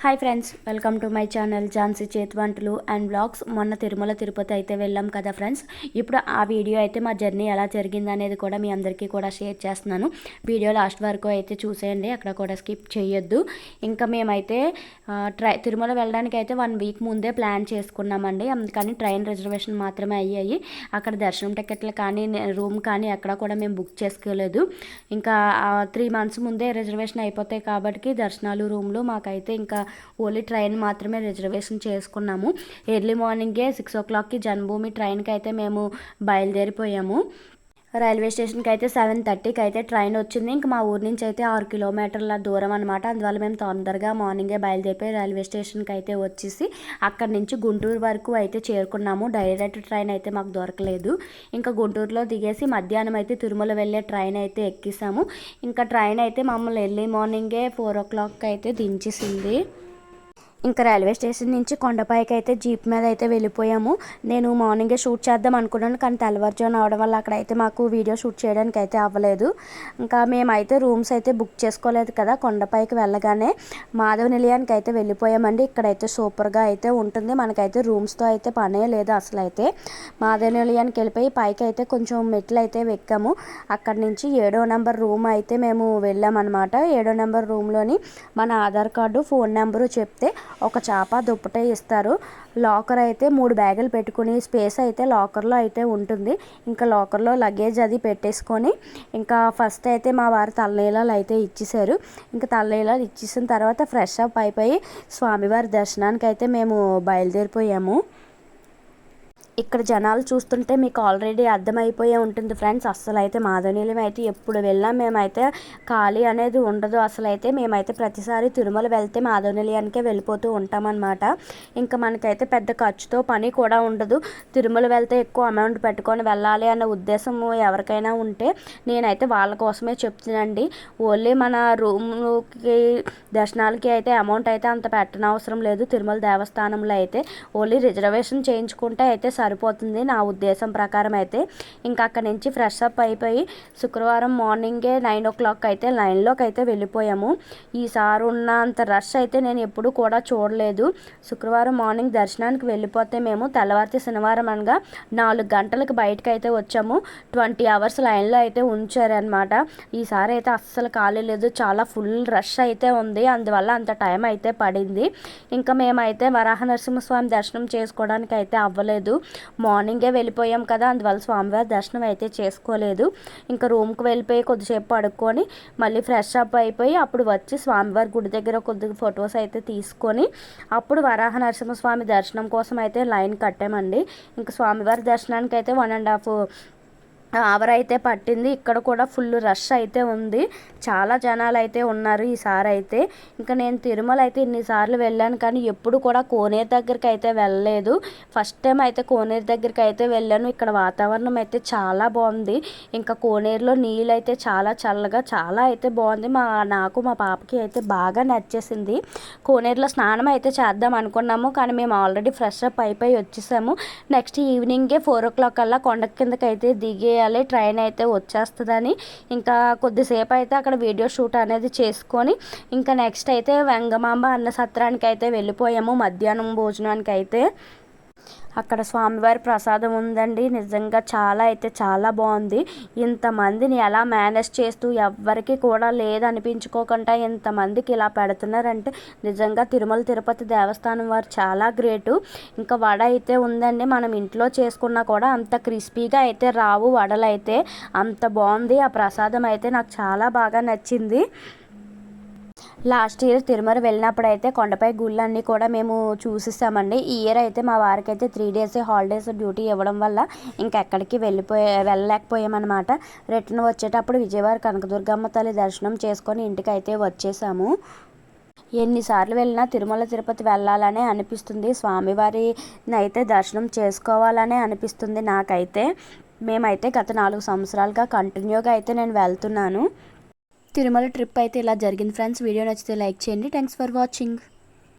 Hi friends, welcome to my channel Jhansi చేతి వంటలు and blogs. మొన్న తిరుమల తిరుపతి అయితే వెళ్ళాం కదా ఫ్రెండ్స్. ఇప్పుడు ఆ వీడియో అయితే మా జర్నీ ఎలా జరిగింది అనేది కూడా మీ అందరికీ కూడా షేర్ చేస్తున్నాను. వీడియో లాస్ట్ వరకు అయితే చూసేయండి, అక్కడ కూడా స్కిప్ చేయొద్దు. ఇంకా మేమైతే తిరుమల వెళ్ళడానికి అయితే 1 వీక్ ముందే ప్లాన్ చేసుకున్నామండి. అందుకని ట్రైన్ రిజర్వేషన్ మాత్రమే అయ్యాయి. అక్కడ దర్శనం టికెట్లు కానీ రూమ్ కానీ ఎక్కడ కూడా మేము బుక్ చేసుకోలేదు. ఇంకా 3 months ముందే రిజర్వేషన్ అయిపోతాయి కాబట్టి దర్శనాలు రూమ్లు మాకైతే ఇంకా ఓన్లీ ట్రైన్ మాత్రమే రిజర్వేషన్ చేసుకున్నాము. ఎర్లీ మార్నింగే 6 o'clockకి జన్మభూమి ట్రైన్కి అయితే మేము బయలుదేరిపోయాము. రైల్వే స్టేషన్కి అయితే 7:30కి అయితే ట్రైన్ వచ్చింది. ఇంకా మా ఊరి నుంచి అయితే 6 kilometerల దూరం అనమాట. అందువల్ల మేము తొందరగా మార్నింగే బయలుదేరిపోయి రైల్వే స్టేషన్కి అయితే వచ్చేసి అక్కడి నుంచి గుంటూరు వరకు అయితే చేరుకున్నాము. డైరెక్ట్ ట్రైన్ అయితే మాకు దొరకలేదు. ఇంకా గుంటూరులో దిగేసి మధ్యాహ్నం అయితే తిరుమల వెళ్ళే ట్రైన్ అయితే ఎక్కేసాము. ఇంకా ట్రైన్ అయితే మమ్మల్ని ఎర్లీ మార్నింగే 4 o'clock అయితే దించేసింది. ఇంకా రైల్వే స్టేషన్ నుంచి కొండపైకి అయితే జీప్ మీద అయితే వెళ్ళిపోయాము. నేను మార్నింగే షూట్ చేద్దాం అనుకున్నాను, కానీ తెల్లవారుజామున అవడం వల్ల అక్కడైతే మాకు వీడియో షూట్ చేయడానికి అయితే అవ్వలేదు. ఇంకా మేమైతే రూమ్స్ అయితే బుక్ చేసుకోలేదు కదా. కొండపైకి వెళ్ళగానే మాధవ నిలయానికి అయితే వెళ్ళిపోయామండి. ఇక్కడైతే సూపర్గా అయితే ఉంటుంది. మనకైతే రూమ్స్తో అయితే పనే లేదు అసలు. అయితే మాధవ నిలయానికి వెళ్ళిపోయి పైకి అయితే కొంచెం మెట్లు అయితే ఎక్కాము. అక్కడి నుంచి 7వ నెంబర్ రూమ్ అయితే మేము వెళ్ళామన్నమాట. 7వ నెంబర్ రూమ్లోని మన ఆధార్ కార్డు, ఫోన్ నెంబరు చెప్తే ఒక చాప దుప్పటే ఇస్తారు. లాకర్ అయితే 3 బ్యాగులు పెట్టుకుని స్పేస్ అయితే లాకర్లో అయితే ఉంటుంది. ఇంకా లాకర్లో లగేజ్ అది పెట్టేసుకొని ఇంకా ఫస్ట్ అయితే మా వారు తలనీలాలు అయితే ఇచ్చేసారు. ఇంకా తలనీలాలు ఇచ్చేసిన తర్వాత ఫ్రెష్ అప్ అయిపోయి స్వామివారి దర్శనానికి అయితే మేము బయలుదేరిపోయాము. ఇక్కడ జనాలు చూస్తుంటే మీకు ఆల్రెడీ అర్థమైపోయే ఉంటుంది ఫ్రెండ్స్. అస్సలు అయితే మాధవనీలం అయితే ఎప్పుడు వెళ్ళినా మేమైతే ఖాళీ అనేది ఉండదు. అసలు అయితే మేమైతే ప్రతిసారి తిరుమల వెళ్తే మాధవనీలయానికే వెళ్ళిపోతూ ఉంటామన్నమాట. ఇంకా మనకైతే పెద్ద ఖర్చుతో పని కూడా ఉండదు. తిరుమల వెళ్తే ఎక్కువ అమౌంట్ పెట్టుకొని వెళ్ళాలి అన్న ఉద్దేశం ఎవరికైనా ఉంటే నేనైతే వాళ్ళ కోసమే చెప్తున్నానండి. ఓన్లీ మన రూమ్కి దర్శనాలకి అయితే అమౌంట్ అయితే అంత పెట్టనవసరం లేదు. తిరుమల దేవస్థానంలో అయితే ఓన్లీ రిజర్వేషన్ చేయించుకుంటే అయితే సరిపోతుంది నా ఉద్దేశం ప్రకారం అయితే. ఇంకా అక్కడి నుంచి ఫ్రెష్ అప్ అయిపోయి శుక్రవారం మార్నింగే 9 o'clock అయితే లైన్లోకి అయితే వెళ్ళిపోయాము. ఈసారి ఉన్నంత రష్ అయితే నేను ఎప్పుడు కూడా చూడలేదు. శుక్రవారం మార్నింగ్ దర్శనానికి వెళ్ళిపోతే మేము తెల్లవారితే శనివారం అనగా 4 గంటలకు బయటకు అయితే వచ్చాము. 20 hours లైన్లో అయితే ఉంచారనమాట. ఈసారి అయితే అస్సలు ఖాళీ లేదు, చాలా ఫుల్ రష్ అయితే ఉంది. అందువల్ల అంత టైం అయితే పడింది. ఇంకా మేమైతే వరాహ నరసింహస్వామి దర్శనం చేసుకోవడానికి అయితే అవ్వలేదు. మార్నింగే వెళ్ళిపోయాం కదా, అందువల్ల స్వామివారి దర్శనం అయితే చేసుకోలేదు. ఇంకా రూమ్కి వెళ్ళిపోయి కొద్దిసేపు పడుకొని మళ్ళీ ఫ్రెష్ అప్ అయిపోయి అప్పుడు వచ్చి స్వామివారి గుడి దగ్గర కొద్దిగా ఫొటోస్ అయితే తీసుకొని అప్పుడు వరాహ నరసింహస్వామి దర్శనం కోసం అయితే లైన్ కట్టామండి. ఇంకా స్వామివారి దర్శనానికి అయితే 1.5 hour అయితే పట్టింది. ఇక్కడ కూడా ఫుల్ రష్ అయితే ఉంది, చాలా జనాలు అయితే ఉన్నారు ఈసారి అయితే. ఇంకా నేను తిరుమల అయితే ఇన్నిసార్లు వెళ్ళాను కానీ ఎప్పుడు కూడా కోనేరు దగ్గరికి అయితే వెళ్ళలేదు. ఫస్ట్ టైం అయితే కోనేరు దగ్గరికి అయితే వెళ్ళాను. ఇక్కడ వాతావరణం అయితే చాలా బాగుంది. ఇంకా కోనేరులో నీళ్ళు అయితే చాలా చల్లగా చాలా అయితే బాగుంది. నాకు మా పాపకి అయితే బాగా నచ్చేసింది. కోనేరులో స్నానం అయితే చేద్దాం అనుకున్నాము కానీ మేము ఆల్రెడీ ఫ్రెష్ అప్ అయిపోయి వచ్చేసాము. నెక్స్ట్ ఈవినింగే 4 o'clock కల్లా కొండ కిందకి అయితే దిగే ట్రైన్ అయితే వచ్చేస్తుందని ఇంకా కొద్దిసేపు అయితే అక్కడ వీడియో షూట్ అనేది చేసుకొని ఇంకా నెక్స్ట్ అయితే వెంగమాంబ అన్న సత్రానికి అయితే వెళ్ళిపోయాము. మధ్యాహ్నం భోజనానికి అయితే అక్కడ స్వామివారి ప్రసాదం ఉందండి. నిజంగా చాలా అయితే చాలా బాగుంది. ఇంతమందిని ఎలా మేనేజ్ చేస్తూ ఎవ్వరికి కూడా లేదనిపించుకోకుండా ఇంతమందికి ఇలా పెడుతున్నారంటే నిజంగా తిరుమల తిరుపతి దేవస్థానం వారు చాలా గ్రేటు. ఇంకా వడ అయితే ఉందండి, మనం ఇంట్లో చేసుకున్నా కూడా అంత క్రిస్పీగా అయితే రావు వడలు అయితే. అంత బాగుంది ఆ ప్రసాదం అయితే, నాకు చాలా బాగా నచ్చింది. లాస్ట్ ఇయర్ తిరుమల వెళ్ళినప్పుడు అయితే కొండపై గుళ్ళన్నీ కూడా మేము చూసేసామండి. ఈ ఇయర్ అయితే మా వారికి అయితే 3 days హాలిడేస్ డ్యూటీ ఇవ్వడం వల్ల ఇంకెక్కడికి వెళ్ళలేకపోయామన్నమాట. రిటర్న్ వచ్చేటప్పుడు విజయవాడ కనకదుర్గమ్మ తల్లి దర్శనం చేసుకొని ఇంటికి అయితే వచ్చేసాము. ఎన్నిసార్లు వెళ్ళినా తిరుమల తిరుపతి వెళ్ళాలనే అనిపిస్తుంది. స్వామివారిని అయితే దర్శనం చేసుకోవాలనే అనిపిస్తుంది నాకైతే. మేమైతే గత 4 సంవత్సరాలుగా కంటిన్యూగా అయితే నేను వెళ్తున్నాను. తిరుమల ట్రిప్ అయితే ఇలా జరిగింది ఫ్రెండ్స్. వీడియో నచ్చితే లైక్ చేయండి. Thanks for watching.